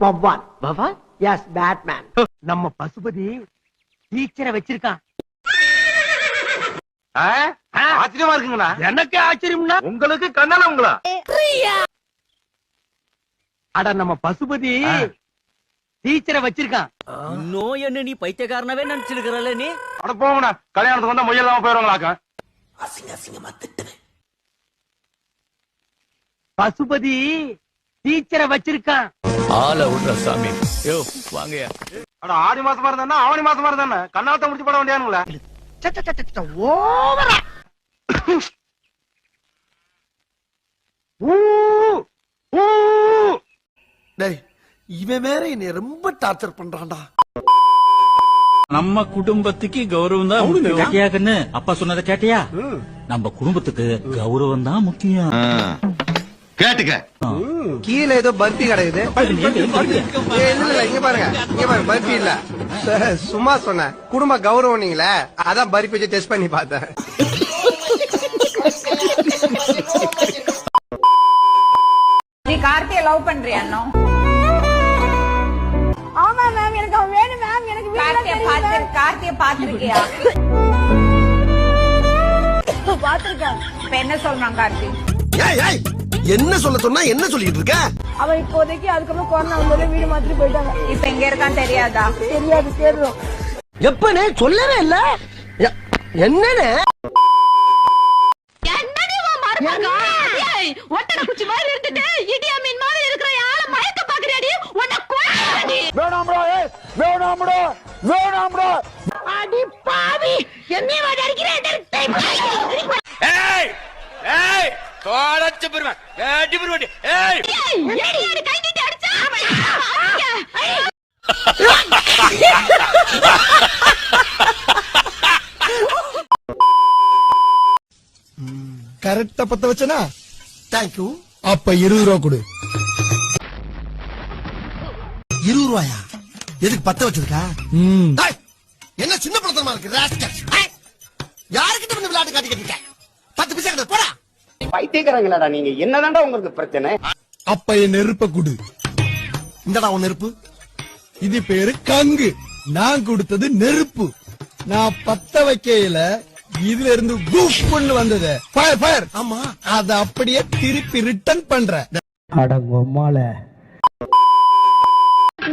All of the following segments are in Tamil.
வவ்வால். பவால் எஸ், பேட்மேன். நம்ம பசுபதி டீச்சரை வச்சிருக்கான். ஆச்சரியமா இருக்குங்கண்ணா. எனக்கு ஆச்சரியம்னா உங்களுக்கு கண்ணால உங்களா? அட நம்ம பசுபதி டீச்சரை வச்சிருக்கான். இன்னும் என்ன நீ பைத்தியக்காரனவே நினைச்சிருக்கிறல்ல நீ? அட போங்கண்ணா, கல்யாணத்துக்கு வந்தா முயலாம போயிருவாங்களாக்க. பசுபதி டீச்சரை வச்சிருக்கான். ஆள விடுற சாமி. யோ வாங்கயா. அட ஆடி மாசமா இருந்தா ஆவணி மாசமா இருந்தா கண்ணாலத்தை முடிச்சு போட வேண்டியானுங்களா? ஓவரா. இவன் வேற என்னை ரொம்ப டார்ச்சர் பண்றான்டா. நம்ம குடும்பத்துக்கு கௌரவம் தான் முக்கியம். கேட்டியா கண்ணு? அப்பா சொன்னதை கேட்டியா? நம்ம குடும்பத்துக்கு கௌரவம் தான் முக்கியம். கேட்டுக்க. கீழே ஏதோ பர்பி கிடைக்குது. இல்ல இங்க பாருங்க, இங்க பாருங்க, பர்பி இல்ல. சும்மா சொன்னேன், குடும்ப கௌரவம் நீங்களே, அதான் பர்பி வச்சு டெஸ்ட் பண்ணி பார்த்தேன். நீ கார்த்தியை லவ் பண்றியா? அண்ணா ஆமா மேம், எனக்கு அவன் வேணும் மேம். எனக்கு கார்த்தியை பாத்திருக்கியா? பாத்திருக்கேன். இப்ப என்ன சொல்றான் கார்த்தி? என்ன சொல்ல சொன்னா என்ன சொல்லிட்டு இருக்க? அவன் இப்போதைக்கு அதுக்கப்புறம் கொரோனா வந்தோட வீடு மாத்திரி போயிட்டாங்க. இப்ப எங்க இருக்கான்னு தெரியாதா? தெரியாது, தேடுறோம். எப்பனே சொல்லவே இல்ல. என்னன்னு ஒட்டட குச்சி மாதிரி இருந்துட்டு இடியா மீன் மாதிரி இருக்கிற ஆள மயக்க பாக்குறியாடி? உன்னை கொல்றேன்டி. வேணாம்டா, வேணாம்டா, வேணாம்டா. அடி பாவி, என்னைய வாடி அடிக்கிறேன். ஏய் ஏய் தோடச்சு பெருவன் ஏடி பெருவன். ஏய் ஏடி ஏடி கை நீட்டி அடிச்சா. கரெக்டா பத்த வச்சனா? தேங்க்யூ. அப்ப 20 ரூபா கொடு. 20 ரூபாயா? எதுக்கு பத்த வச்சிருக்கா? என்ன சின்ன பழத்தமா இருக்கு ராஸ்கல். யாருக்கிட்ட வந்து விளையாட்டு காட்டிக்கிட்டு இருக்க? 10 பைசா கிட்ட போடா. பைத்தியக்காரங்களாடா நீங்க. என்னதான்டா உங்களுக்கு பிரச்சனை? அப்ப என் நெருப்ப குடு. இந்தடா உன் நெருப்பு. இது பேரு கங்கு. நான் கொடுத்தது நெருப்பு. நான் பத்த வைக்கையில இதுல இருந்து குஃப்னு வந்தது. Fire fire. ஆமா, அத அப்படியே திருப்பி ரிட்டர்ன் பண்றேன். அடங்கொம்மால.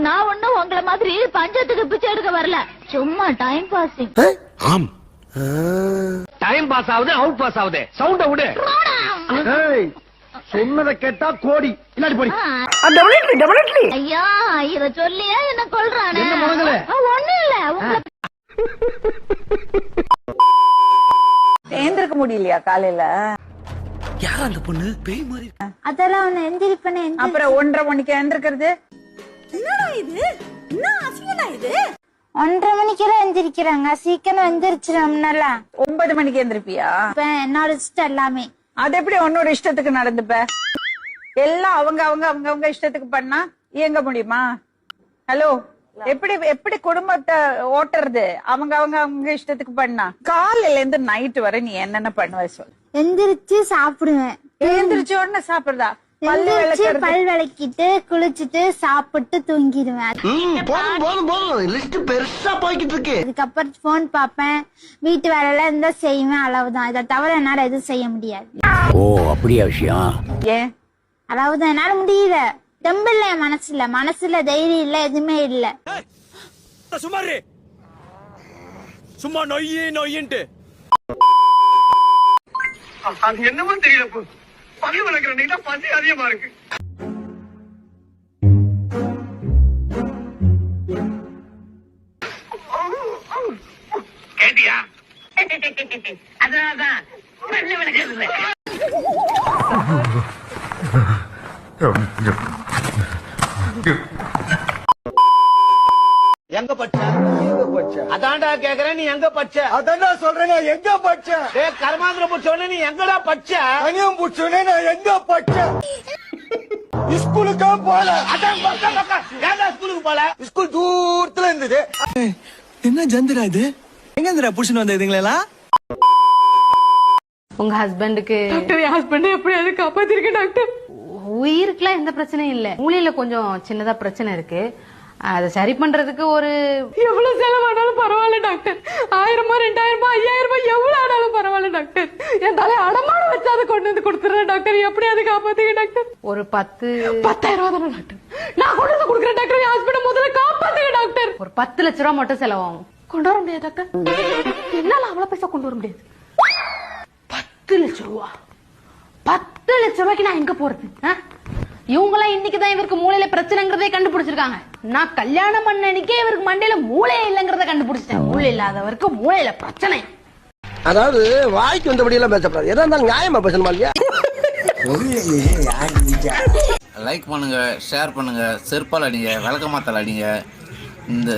நான் ஒண்ணும் உங்கள மாதிரி பஞ்சத்துக்கு பிச்சை எடுக்க வரல, சும்மா டைம் பாசிங். ஆம், டைம் பாஸ் ஆகுது, அவுட் பாஸ் ஆகுது. சவுண்ட விடு. சொன்னதை கேட்டா கோடி இல்லாடி போடி. ஐயா, இத சொல்லியா என்ன கொல்றானே? என்ன முனங்கல? ஒண்ணும் இல்ல. உங்களை ஏந்திருக்க முடியலையா காலையில? யார் அந்த பொண்ணு? பேய் மாதிரி. அதெல்லாம் அவனை எந்திரிப்பனே. அப்புறம் 1:30 மணிக்கு எழுந்திருக்கிறது என்னடா இது? என்ன அசிங்கடா இது? 1:30 மணிக்கெல்லாம் எந்திரிக்கிறாங்க. சீக்கிரம் எந்திரிச்சிடும்னால 9 மணிக்கு எழுந்திருப்பியா? இப்ப என்னோட இஷ்டம் எல்லாமே. அது எப்படி உன்னோட இஷ்டத்துக்கு நடந்துப்ப? எல்லாம் அவங்க அவங்க அவங்க அவங்க இஷ்டத்துக்கு பண்ணா இயங்க முடியுமா? ஹலோ, எப்படி எப்படி குடும்பத்தை ஓட்டுறது? அவங்க அவங்க அவங்க இஷ்டத்துக்கு பண்ணா காலையில இருந்து நைட் வரை நீ என்னென்ன பண்ணுவ சொல்? எந்திரிச்சு சாப்பிடுவேன். எழுந்திரிச்ச உடனே சாப்பிடுறதா? எந்திரிச்சு பல் விளக்கிட்டு குளிச்சுட்டு சாப்பிட்டு தூங்கிடுவேன். போதும் போதும் போதும், லிஸ்ட் பெருசா போய்கிட்டு இருக்கு. அதுக்கப்புறம் போன் பாப்பேன், வீட்டு வேலை எல்லாம் இருந்தா செய்வேன், அளவுதான். இதை தவிர என்னால எதுவும் செய்ய முடியாது. ஓ அப்படியா விஷயம்? ஏன்? அளவுதான், என்னால முடியல. தெம்பு இல்ல என் மனசுல, மனசுல தைரியம் இல்ல, எதுவுமே இல்ல. சும்மாரு சும்மா நொய்யி நொய்யின்ட்டு என்னமோ தெரியல. பள்ளி வளர்க்குற பசி அதிகமா இருக்கு. கேட்டியா? அதனாலதான் பள்ளி வளர்க்கறது. எங்க பச்ச? அதான்டா கேக்குறேன், நீ எங்க பச்ச? அதான்டா சொல்றேன், எங்க பச்ச? கர்மாந்திர புடிச்சோன்னு நீ எங்கடா பச்ச? அனியம் புடிச்சோனே நான் எங்க பச்ச? ஸ்கூலுக்கு போல. அதான் பக்க பக்க. ஏன்டா ஸ்கூலுக்கு போல? ஸ்கூல் தூரத்துல இருந்தது. என்ன ஜந்திரா இது? எங்க இருந்துடா புடிச்சுன்னு வந்த இதுங்களா? உங்க ஹஸ்பண்டுக்கு டாக்டர், என் ஹஸ்பண்ட் எப்படியாவது காப்பாத்திருக்கேன் டாக்டர். ஓ உயிருக்குலாம் எந்த பிரச்சனையும் இல்ல. மூளையில கொஞ்சம் சின்னதா பிரச்சனை இருக்கு. அதை சரி பண்றதுக்கு ஒரு எவ்வளவு செலவானாலும் பரவாயில்ல டாக்டர். 1000 2000 5000 எவ்வளவு ஆனாலும் பரவாயில்ல டாக்டர். என் தலை அடமானம் வச்சு அதை கொண்டு வந்து கொடுத்துறேன் டாக்டர். எப்படி அதை காப்பாத்துங்க டாக்டர்? ஒரு 10,000 தானே டாக்டர். நான் கொண்டு வந்து கொடுக்குறேன் டாக்டர். ஹாஸ்பிட்டல் முதல்ல காப்பாத்துங்க டாக்டர். ஒரு 10 லட்ச ரூபா மட்டும் செலவாகும். கொண்டு வர முடியாது டாக்டர். என்னால அவ்வளவு பைசா கொண்டு வர முடியாது. 10 லட்சம் ரூபா 10 லட்சம் ரூபாய்க்கு நான் எங்க போறது? இவங்களாம் இன்னைக்குதான் இவருக்கு மூளையில பிரச்சனைங்கிறதே கண்டுபிடிச்சிருக்காங்க. நான் கல்யாணம் பண்ண அன்னைக்கே இவருக்கு மண்டையில மூளையே இல்லைங்கிறத கண்டுபிடிச்சிட்டேன். மூளை இல்லாதவருக்கு மூளையில பிரச்சனை. அதாவது வாய்க்கு வந்தபடி எல்லாம் பேசப்படாது. எதா இருந்தாலும் நியாயமா பேசணுமா இல்லையா? லைக் பண்ணுங்க, ஷேர் பண்ணுங்க, செருப்பால் அடிங்க, விளக்கமாத்தால் அடிங்க. இந்த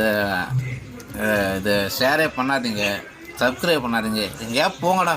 இது ஷேரே பண்ணாதீங்க, சப்ஸ்கிரைப் பண்ணாதீங்க. எங்கேயா போங்கடா.